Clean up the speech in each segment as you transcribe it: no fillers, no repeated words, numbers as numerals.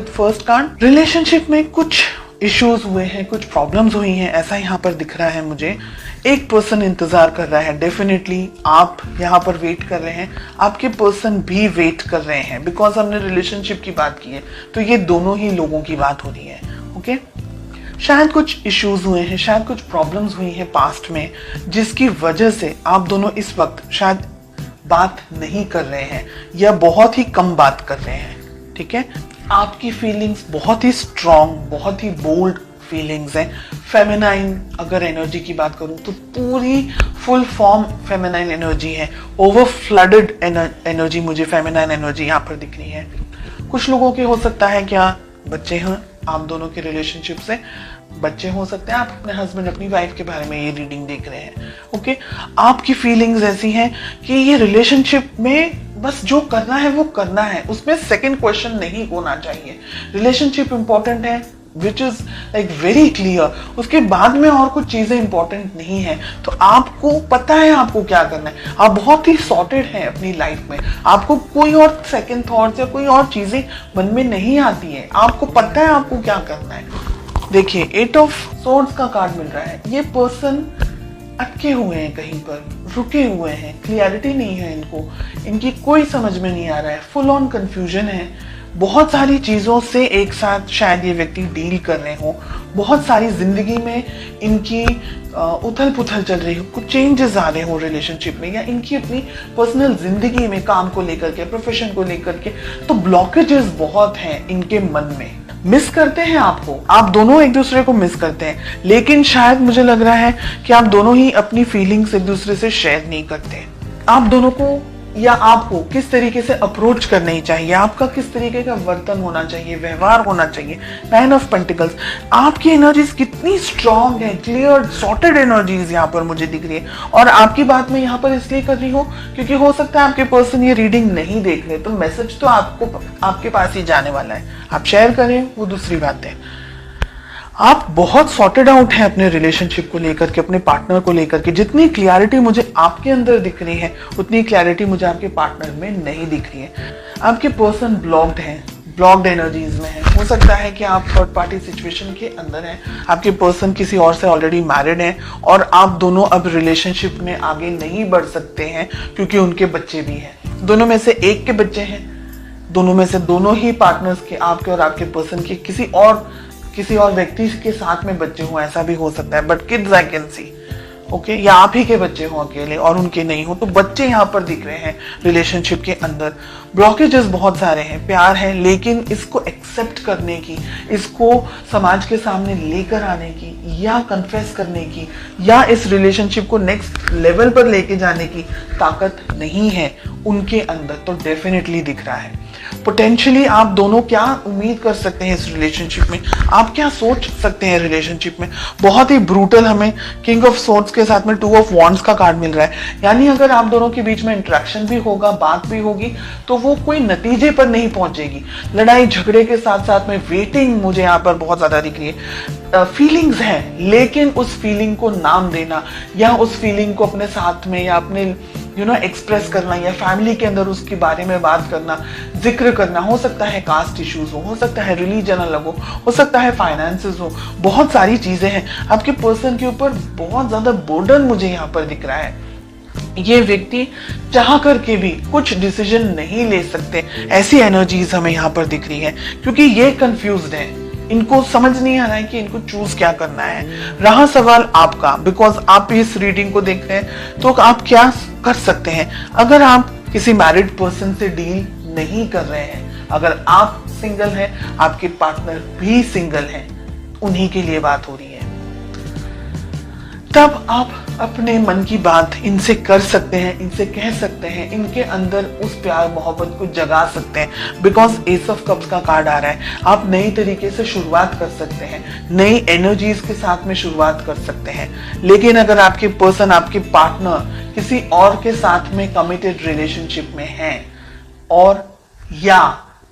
With first card. Relationship में कुछ issues हुए हैं, कुछ प्रॉब्लम्स हुई हैं, ऐसा यहाँ पर दिख रहा है मुझे। एक पर्सन इंतजार कर रहा है, डेफिनेटली आप यहाँ पर वेट कर रहे हैं, आपके पर्सन भी वेट कर रहे हैं, बिकॉज हमने रिलेशनशिप की बात की है तो ये दोनों ही लोगों की बात हो रही है। ओके, शायद कुछ इश्यूज हुए हैं, शायद कुछ प्रॉब्लम्स हुई हैं पास्ट में, जिसकी वजह से आप दोनों इस वक्त शायद बात नहीं कर रहे हैं या बहुत ही कम बात कर रहे हैं। ठीक है, आपकी फीलिंग्स बहुत ही स्ट्रॉन्ग, बहुत ही बोल्ड फीलिंग्स हैं। फेमिनाइन अगर एनर्जी की बात करूं तो पूरी फुल फॉर्म फेमिनाइन एनर्जी है, ओवर फ्लडेड एनर्जी मुझे फेमिनाइन एनर्जी यहाँ पर दिख रही है। कुछ लोगों के हो सकता है क्या बच्चे हैं, आप दोनों के रिलेशनशिप से बच्चे हो सकते हैं, आप अपने हस्बैंड अपनी वाइफ के बारे में ये रीडिंग देख रहे हैं। ओके, आपकी फीलिंग्स ऐसी हैं कि ये रिलेशनशिप में बस जो करना है वो करना है, उसमें सेकंड क्वेश्चन नहीं होना चाहिए। रिलेशनशिप इंपॉर्टेंट है, which is like very clear, उसके बाद में और कुछ चीजें इंपॉर्टेंट नहीं है। तो आपको पता है आपको क्या करना है, आप बहुत ही सॉर्टेड हैं अपनी लाइफ में, आपको कोई और सेकंड थॉट्स या कोई और चीजें मन में नहीं आती है, आपको पता है आपको क्या करना है। देखिए, 8 ऑफ सोर्ड्स का कार्ड मिल रहा है। ये पर्सन अटके हुए हैं, कहीं पर रुके हुए हैं, क्लियरिटी नहीं है इनको, इनकी कोई समझ में नहीं आ रहा है, फुल ऑन कंफ्यूजन है। बहुत सारी चीजों से एक साथ शायद ये व्यक्ति डील कर रहे हो, बहुत सारी जिंदगी में इनकी उथल पुथल चल रही हो, कुछ चेंजेस आ रहे हो रिलेशनशिप में, या इनकी अपनी पर्सनल जिंदगी में काम को लेकर के, प्रोफेशन को लेकर के, तो ब्लॉकेजेस बहुत हैं इनके मन में। मिस करते हैं आपको, आप दोनों एक दूसरे को मिस करते हैं, लेकिन शायद मुझे लग रहा है कि आप दोनों ही अपनी फीलिंग्स एक दूसरे से शेयर नहीं करते। आप दोनों को या आपको किस तरीके से अप्रोच करनी चाहिए, आपका किस तरीके का वर्तन होना चाहिए, व्यवहार होना चाहिए। 9 ऑफ पेंटिकल्स, आपकी एनर्जीज कितनी स्ट्रांग है, क्लियर सॉर्टेड एनर्जीज यहाँ पर मुझे दिख रही है। और आपकी बात मैं यहाँ पर इसलिए कर रही हूँ क्योंकि हो सकता है आपके पर्सन ये रीडिंग नहीं देख रहे, तो मैसेज तो आपको आपके पास ही जाने वाला है, आप शेयर करें वो दूसरी बात है। आप बहुत सॉर्टेड आउट हैं अपने रिलेशनशिप को लेकर के, अपने पार्टनर को लेकर के। जितनी क्लैरिटी मुझे आपके अंदर दिख रही है उतनी क्लैरिटी मुझे आपके पार्टनर में नहीं दिख रही है। आपके पर्सन ब्लॉक्ड हैं, ब्लॉक्ड एनर्जीज में है। हो सकता है कि आप थर्ड पार्टी सिचुएशन के अंदर हैं, आपके पर्सन किसी और से ऑलरेडी मैरिड हैं और आप दोनों अब रिलेशनशिप में आगे नहीं बढ़ सकते हैं क्योंकि उनके बच्चे भी हैं। दोनों में से एक के बच्चे हैं, दोनों में से दोनों ही पार्टनर्स के, आपके और आपके पर्सन के, किसी और व्यक्ति के साथ में बच्चे हों, ऐसा भी हो सकता है, but kids I can see. Okay, या आप ही के बच्चे हों अकेले और उनके नहीं हो, तो बच्चे यहाँ पर दिख रहे हैं रिलेशनशिप के अंदर। ब्लॉकेजेस बहुत सारे हैं, प्यार है लेकिन इसको एक्सेप्ट करने की, इसको समाज के सामने लेकर आने की, या कन्फेस करने की, या इस रिलेशनशिप को नेक्स्ट लेवल पर लेके जाने की ताकत नहीं है उनके अंदर। तो डेफिनेटली दिख रहा है पोटेंशियली आप दोनों क्या उम्मीद कर सकते हैं इस रिलेशनशिप में, आप क्या सोच सकते हैं रिलेशनशिप में। बहुत ही ब्रूटल हमें किंग ऑफ सोर्ड्स के साथ में 2 ऑफ वॉन्ड्स का कार्ड मिल रहा है, यानी अगर आप दोनों के बीच में इंटरेक्शन भी होगा, बात भी होगी, तो वो कोई नतीजे पर नहीं पहुंचेगी। लड़ाई झगड़े के साथ साथ में वेटिंग मुझे यहाँ पर बहुत ज्यादा दिख रही है। फीलिंग्स हैं, लेकिन उस फीलिंग को नाम देना या उस फीलिंग को अपने साथ में या अपने एक्सप्रेस करना या फैमिली के अंदर उसके बारे में बात करना, जिक्र करना, हो सकता है कास्ट इश्यूज हो सकता है रिलीजन अलग हो सकता है फाइनेंसेस हो, बहुत सारी चीजें हैं। आपके पर्सन के ऊपर बहुत ज्यादा बर्डन मुझे यहाँ पर दिख रहा है। ये व्यक्ति चाह करके भी कुछ डिसीजन नहीं ले सकते, ऐसी एनर्जीज हमें यहाँ पर दिख रही है, क्योंकि ये कंफ्यूज्ड है, इनको समझ नहीं आ रहा है कि इनको चूज क्या करना है। रहा सवाल आपका, बिकॉज आप इस रीडिंग को देख रहे हैं, तो आप क्या कर सकते हैं। अगर आप किसी मैरिड पर्सन से डील नहीं कर रहे हैं, अगर आप सिंगल हैं, आपके पार्टनर भी सिंगल हैं, उन्हीं के लिए बात हो रही है, तब आप अपने मन की बात इनसे कर सकते हैं, इनसे कह सकते हैं, इनके अंदर उस प्यार मोहब्बत को जगा सकते हैं। बिकॉज एस ऑफ कप्स का कार्ड आ रहा है, आप नई तरीके से शुरुआत कर सकते हैं, नई एनर्जीज के साथ में शुरुआत कर सकते हैं। लेकिन अगर आपके पर्सन, आपके पार्टनर किसी और के साथ में कमिटेड रिलेशनशिप में हैं, और या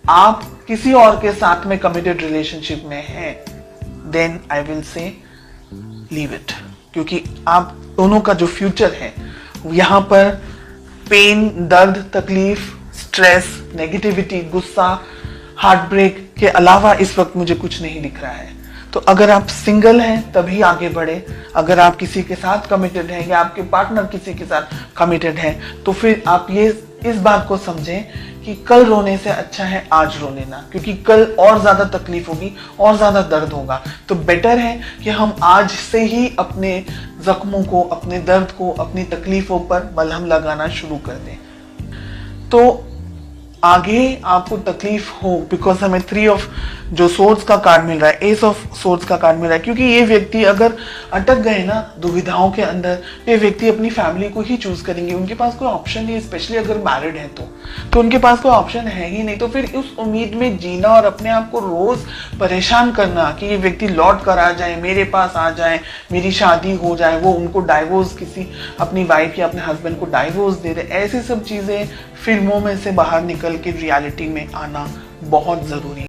आप किसी और के साथ में कमिटेड रिलेशनशिप में हैं, then I will say leave it, क्योंकि आप दोनों का जो फ्यूचर है यहाँ पर पेन, दर्द, तकलीफ, स्ट्रेस, नेगेटिविटी, गुस्सा, हार्ट ब्रेक के अलावा इस वक्त मुझे कुछ नहीं दिख रहा है। तो अगर आप सिंगल हैं तभी आगे बढ़े, अगर आप किसी के साथ कमिटेड हैं या आपके पार्टनर किसी के साथ कमिटेड है तो फिर आप ये इस बात को समझें कि कल रोने से अच्छा है आज रो लेना, क्योंकि कल और ज्यादा तकलीफ होगी और ज्यादा दर्द होगा। तो बेटर है कि हम आज से ही अपने जख्मों को, अपने दर्द को, अपनी तकलीफों पर मलहम लगाना शुरू कर दें। तो आगे आपको तकलीफ हो, बिकॉज हमें 3 ऑफ जो सोर्ड्स का कार्ड मिल रहा है, एस ऑफ सोर्ड्स का कार्ड मिल रहा है, क्योंकि ये व्यक्ति अगर अटक गए ना दुविधाओं के अंदर, ये व्यक्ति अपनी फैमिली को ही चूज करेंगे। उनके पास कोई ऑप्शन नहीं, स्पेशली अगर मैरिड है तो उनके पास कोई ऑप्शन है ही नहीं। तो फिर उस उम्मीद में जीना और अपने आप को रोज परेशान करना कि ये व्यक्ति लौट कर आ जाए, मेरे पास आ जाए, मेरी शादी हो जाए, वो उनको डाइवोर्स, किसी अपनी वाइफ या अपने हस्बैंड को डाइवोर्स दे दे, ऐसी सब चीजें फिल्मों में से बाहर निकल के रियलिटी में आना बहुत जरूरी है।